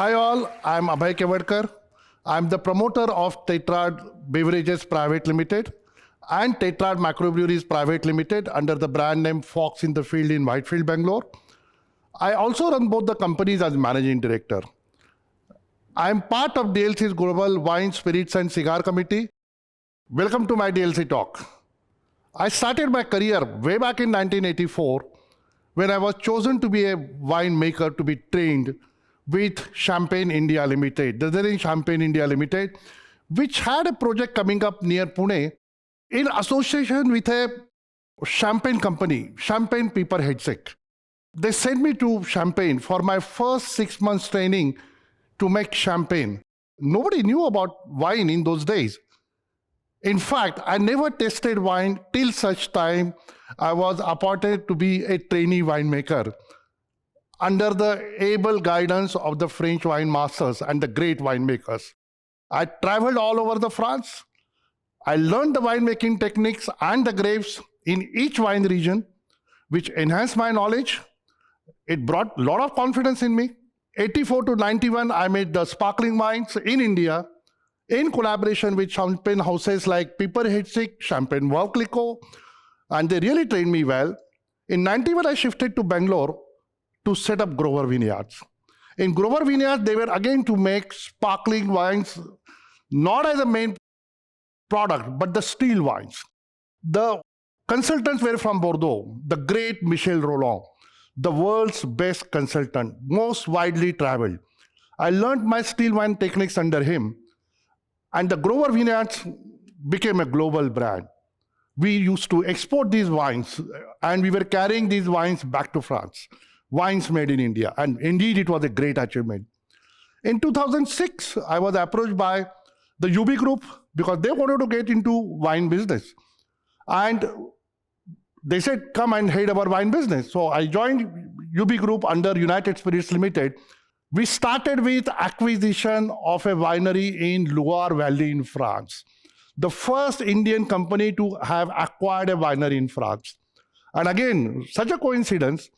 Hi all, I'm Abhay Kewadkar. I'm the promoter of Tetrad Beverages Private Limited and Tetrad Microbreweries Private Limited under the brand name Fox in the Field in Whitefield, Bangalore. I also run both the companies as managing director. I'm part of DLC's Global Wine, Spirits and Cigar Committee. Welcome to my DLC talk. I started my career way back in 1984 when I was chosen to be a winemaker to be trained with Champagne India Limited, the then Champagne India Limited, which had a project coming up near Pune in association with a champagne company, Champagne People Headset. They sent me to Champagne for my first 6 months training to make champagne. Nobody knew about wine in those days. In fact, I never tasted wine till such time I was appointed to be a trainee winemaker under the able guidance of the French wine masters and the great winemakers. I traveled all over the France. I learned the winemaking techniques and the grapes in each wine region, which enhanced my knowledge. It brought a lot of confidence in me. 84 to 91, I made the sparkling wines in India in collaboration with champagne houses like Piper Headset, Champagne Vauclico, and they really trained me well. In 91, I shifted to Bangalore to set up Grover Vineyards. In Grover Vineyards, they were again to make sparkling wines, not as a main product, but the still wines. The consultants were from Bordeaux, the great Michel Roland, the world's best consultant, most widely traveled. I learned my still wine techniques under him, and the Grover Vineyards became a global brand. We used to export these wines, and we were carrying these wines back to France. Wines made in India, and indeed it was a great achievement. In 2006, I was approached by the UB Group because they wanted to get into wine business. And they said, come and head our wine business. So I joined UB Group under United Spirits Limited. We started with acquisition of a winery in Loire Valley in France, the first Indian company to have acquired a winery in France. And again, such a coincidence,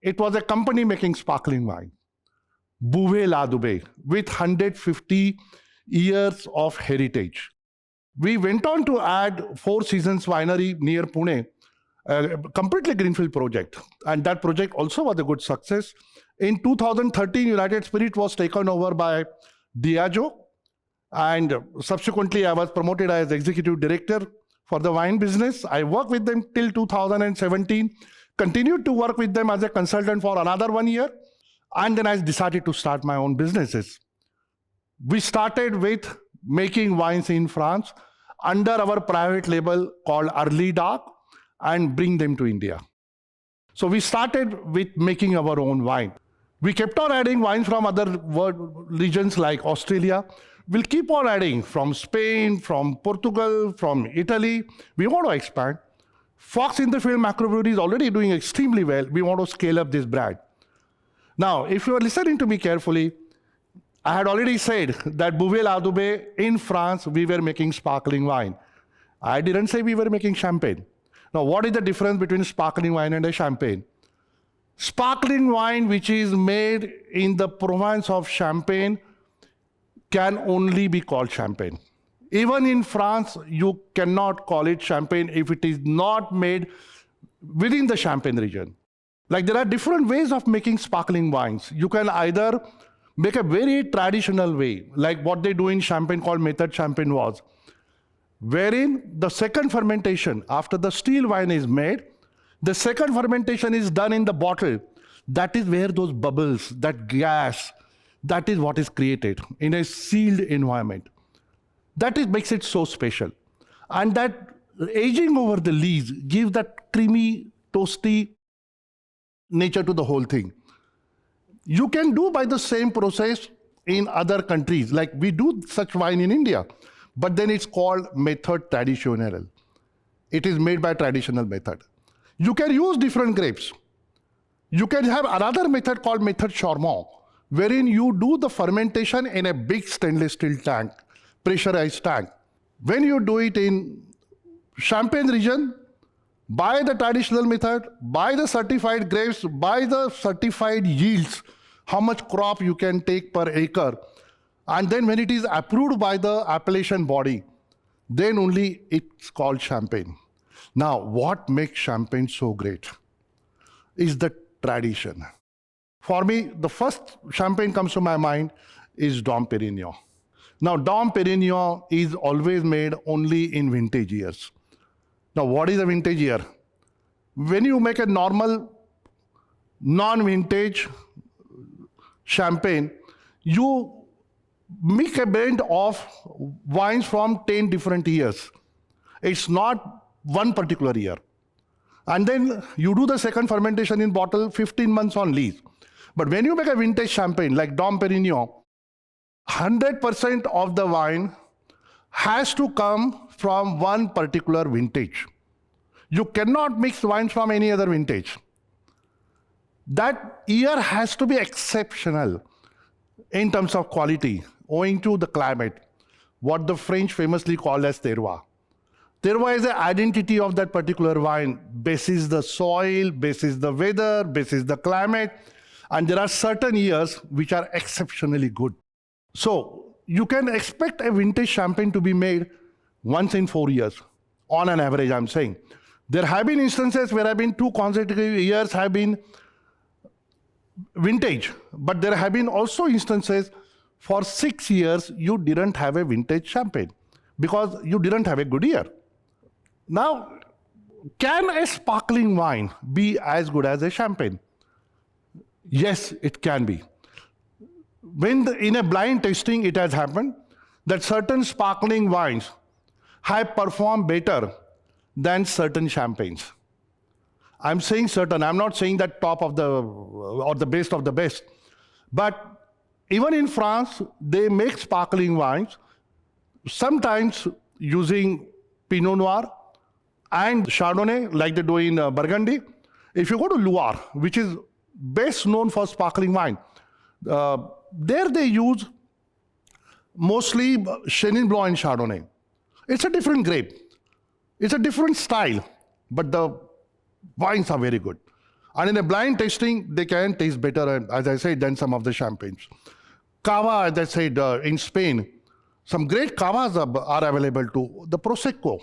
it was a company making sparkling wine, Bouvet La Dubé, with 150 years of heritage. We went on to add Four Seasons Winery near Pune, a completely greenfield project. And that project also was a good success. In 2013, United Spirit was taken over by Diageo. And subsequently, I was promoted as executive director for the wine business. I worked with them till 2017. Continued to work with them as a consultant for another 1 year, and then I decided to start my own businesses. We started with making wines in France under our private label called Early Dark and bring them to India. So we started with making our own wine. We kept on adding wines from other world regions like Australia. We'll keep on adding from Spain, from Portugal, from Italy. We want to expand. Fox in the Field Microbrewery is already doing extremely well. We want to scale up this brand. Now, if you are listening to me carefully, I had already said that Bouvet La Dubé in France, we were making sparkling wine. I didn't say we were making champagne. Now, what is the difference between sparkling wine and a champagne? Sparkling wine, which is made in the province of Champagne, can only be called champagne. Even in France, you cannot call it champagne if it is not made within the Champagne region. Like there are different ways of making sparkling wines. You can either make a very traditional way, like what they do in Champagne called method champenoise, wherein the second fermentation, after the still wine is made, the second fermentation is done in the bottle. That is where those bubbles, that gas, that is what is created in a sealed environment. That makes it so special. And that aging over the lees gives that creamy, toasty nature to the whole thing. You can do by the same process in other countries. Like we do such wine in India, but then it's called method traditionnelle. It is made by traditional method. You can use different grapes. You can have another method called method Charmant, wherein you do the fermentation in a big stainless steel tank, pressurized tank. When you do it in Champagne region, by the traditional method, by the certified grapes, by the certified yields, how much crop you can take per acre. And then when it is approved by the appellation body, then only it's called champagne. Now, what makes champagne so great is the tradition. For me, the first champagne comes to my mind is Dom Perignon. Now, Dom Perignon is always made only in vintage years. Now, what is a vintage year? When you make a normal non-vintage champagne, you make a blend of wines from 10 different years. It's not one particular year. And then you do the second fermentation in bottle 15 months on lease. But when you make a vintage champagne like Dom Perignon, 100% of the wine has to come from one particular vintage. You cannot mix wines from any other vintage. That year has to be exceptional in terms of quality, owing to the climate, what the French famously call as terroir. Terroir is the identity of that particular wine, basis the soil, basis the weather, basis the climate, and there are certain years which are exceptionally good. So you can expect a vintage champagne to be made once in 4 years, on an average, I'm saying. There have been instances where have been 2 consecutive years have been vintage, but there have been also instances for 6 years you didn't have a vintage champagne because you didn't have a good year. Now, can a sparkling wine be as good as a champagne? Yes, it can be. In a blind tasting, it has happened that certain sparkling wines have performed better than certain champagnes. I'm saying certain, I'm not saying that top of the, or the best of the best. But even in France, they make sparkling wines, sometimes using Pinot Noir and Chardonnay, like they do in Burgundy. If you go to Loire, which is best known for sparkling wine, there they use mostly Chenin Blanc and Chardonnay. It's a different grape. It's a different style, but the wines are very good. And in a blind tasting, they can taste better, as I said, than some of the champagnes. Cava, as I said, in Spain, some great cavas are available too. The Prosecco,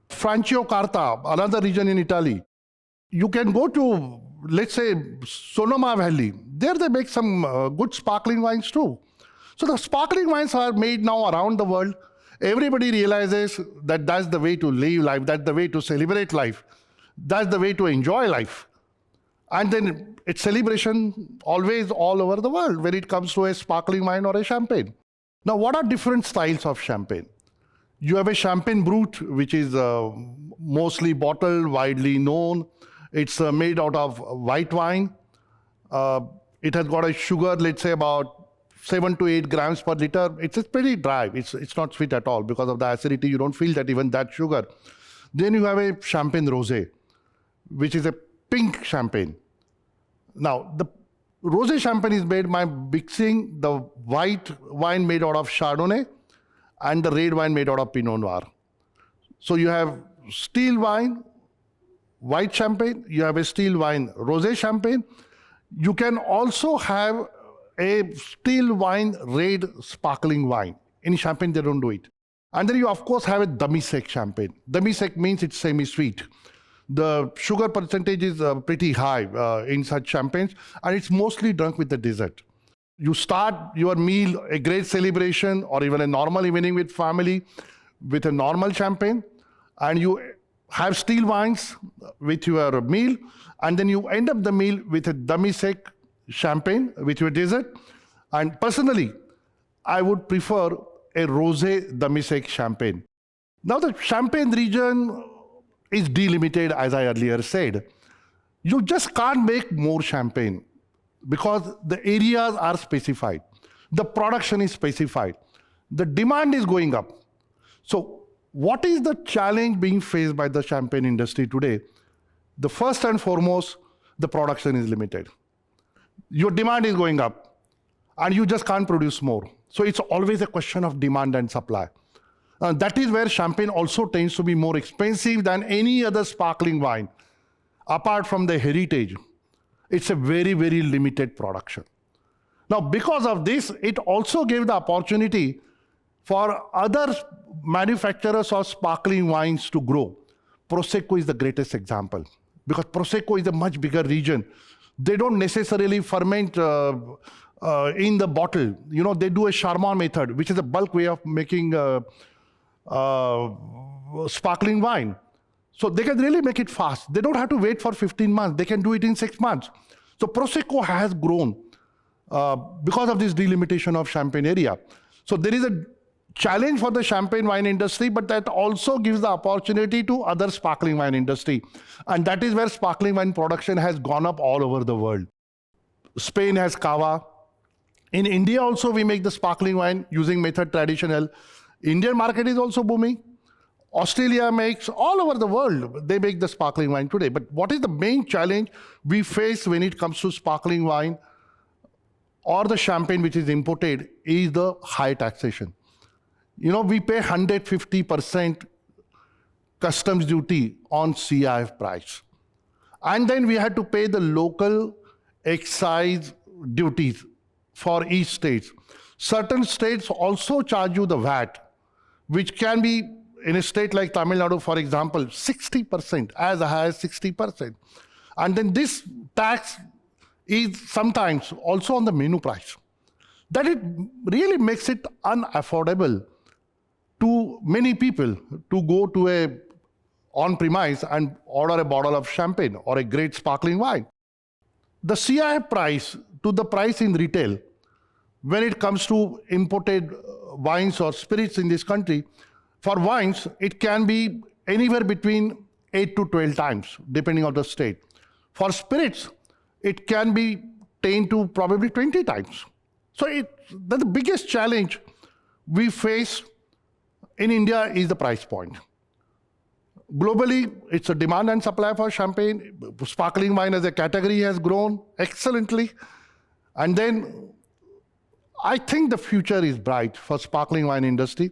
Franciacorta, another region in Italy. You can go to, let's say, Sonoma Valley. There they make some good sparkling wines too. So the sparkling wines are made now around the world. Everybody realizes that that's the way to live life, that's the way to celebrate life, that's the way to enjoy life. And then it's celebration always all over the world when it comes to a sparkling wine or a champagne. Now, what are different styles of champagne? You have a Champagne Brut, which is mostly bottled, widely known. It's made out of white wine. It has got a sugar, let's say about 7 to 8 grams per liter. It's pretty dry. It's not sweet at all. Because of the acidity, you don't feel that even that sugar. Then you have a Champagne Rosé, which is a pink champagne. Now, the Rosé champagne is made by mixing the white wine made out of Chardonnay and the red wine made out of Pinot Noir. So you have still wine, white champagne, you have a still wine, rosé champagne. You can also have a still wine, red sparkling wine. In champagne, they don't do it. And then you, of course, have a demi-sec champagne. Demi-sec means it's semi-sweet. The sugar percentage is pretty high in such champagnes, and it's mostly drunk with the dessert. You start your meal, a great celebration, or even a normal evening with family, with a normal champagne, and you have still wines with your meal, and then you end up the meal with a demi-sec champagne with your dessert. And personally, I would prefer a rosé demi-sec champagne. Now, the Champagne region is delimited, as I earlier said. You just can't make more champagne because the areas are specified. The production is specified. The demand is going up. So what is the challenge being faced by the champagne industry today? The first and foremost, the production is limited. Your demand is going up and you just can't produce more. So it's always a question of demand and supply. That is where champagne also tends to be more expensive than any other sparkling wine. Apart from the heritage, it's a very, very limited production. Now, because of this, it also gave the opportunity for other manufacturers of sparkling wines to grow. Prosecco is the greatest example because Prosecco is a much bigger region. They don't necessarily ferment in the bottle. You know, they do a Charmat method, which is a bulk way of making sparkling wine. So they can really make it fast. They don't have to wait for 15 months. They can do it in 6 months. So Prosecco has grown because of this delimitation of Champagne area. So there is a challenge for the champagne wine industry, but that also gives the opportunity to other sparkling wine industry. And that is where sparkling wine production has gone up all over the world. Spain has Cava. In India also, we make the sparkling wine using method traditional. Indian market is also booming. Australia makes, all over the world, they make the sparkling wine today. But what is the main challenge we face when it comes to sparkling wine or the champagne which is imported is the high taxation. You know, we pay 150% customs duty on CIF price. And then we had to pay the local excise duties for each state. Certain states also charge you the VAT, which can be, in a state like Tamil Nadu, for example, 60%, as high as 60%. And then this tax is sometimes also on the menu price. That it really makes it unaffordable to many people to go to a on-premise and order a bottle of champagne or a great sparkling wine. The CIF price to the price in retail, when it comes to imported wines or spirits in this country, for wines, it can be anywhere between 8 to 12 times, depending on the state. For spirits, it can be 10 to probably 20 times. So the biggest challenge we face in India is the price point. Globally, it's a demand and supply for champagne. Sparkling wine as a category has grown excellently. And then I think the future is bright for sparkling wine industry.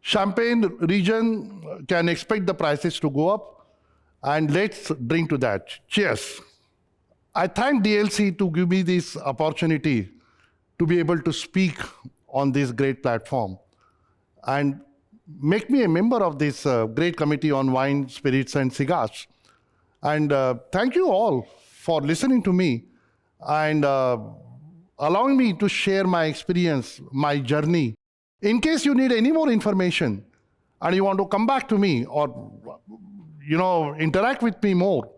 Champagne region can expect the prices to go up, and let's drink to that. Cheers. I thank DLC to give me this opportunity to be able to speak on this great platform and make me a member of this great committee on wine, spirits, and cigars. And thank you all for listening to me and allowing me to share my experience, my journey. In case you need any more information and you want to come back to me or interact with me more,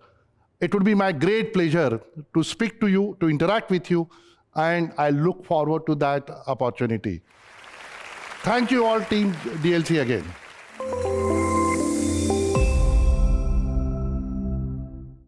it would be my great pleasure to speak to you, to interact with you, and I look forward to that opportunity. Thank you all, Team DLC again.